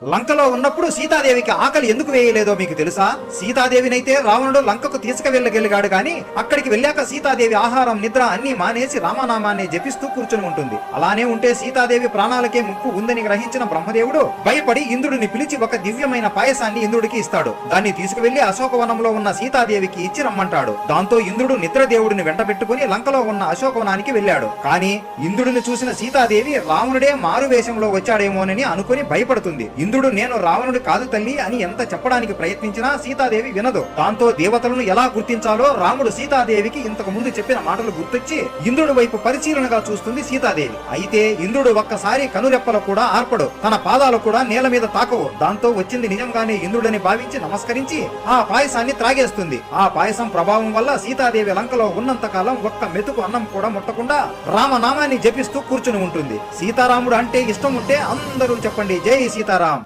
లంకలో ఉన్నప్పుడు సీతాదేవికి ఆకలి ఎందుకు వేయలేదో మీకు తెలుసా? సీతాదేవినైతే రావణుడు లంకకు తీసుకువెళ్ళగలిగాడు గాని అక్కడికి వెళ్ళాక సీతాదేవి ఆహారం నిద్ర అన్ని మానేసి రామనామాన్ని జపిస్తూ కూర్చుని ఉంటుంది. అలానే ఉంటే సీతాదేవి ప్రాణాలకే ముప్పు ఉందని గ్రహించిన బ్రహ్మదేవుడు భయపడి ఇంద్రుడిని పిలిచి ఒక దివ్యమైన పాయసాన్ని ఇంద్రుడికి ఇస్తాడు. దాన్ని తీసుకువెళ్లి అశోకవనంలో ఉన్న సీతాదేవికి ఇచ్చి రమ్మంటాడు. దాంతో ఇంద్రుడు నిద్రదేవుడిని వెంటబెట్టుకుని లంకలో ఉన్న అశోకవనానికి వెళ్ళాడు. కానీ ఇంద్రుడిని చూసిన సీతాదేవి రావణుడే మారు వేషంలో వచ్చాడేమోనని అనుకుని భయపడుతుంది. ఇంద్రుడు నేను రావణుడు కాదు తల్లి అని ఎంత చెప్పడానికి ప్రయత్నించినా సీతాదేవి వినదు. దాంతో దేవతలను ఎలా గుర్తించాలో రాముడు సీతాదేవికి ఇంతకు ముందు చెప్పిన మాటలు గుర్తొచ్చి ఇంద్రుడి వైపు పరిశీలనగా చూస్తుంది సీతాదేవి. అయితే ఇంద్రుడు ఒక్కసారి కనురెప్పలు కూడా ఆర్పడు, తన పాదాలు కూడా నేల మీద తాకవు. దాంతో వచ్చింది నిజంగానే ఇంద్రుడని భావించి నమస్కరించి ఆ పాయసాన్ని త్రాగేస్తుంది. ఆ పాయసం ప్రభావం వల్ల సీతాదేవి లంకలో ఉన్నంత కాలం ఒక్క మెతుకు అన్నం కూడా ముట్టకుండా రామనామాన్ని జపిస్తూ కూర్చుని ఉంటుంది. సీతారాముడు అంటే ఇష్టం ఉంటే అందరూ చెప్పండి జై సీతారాం.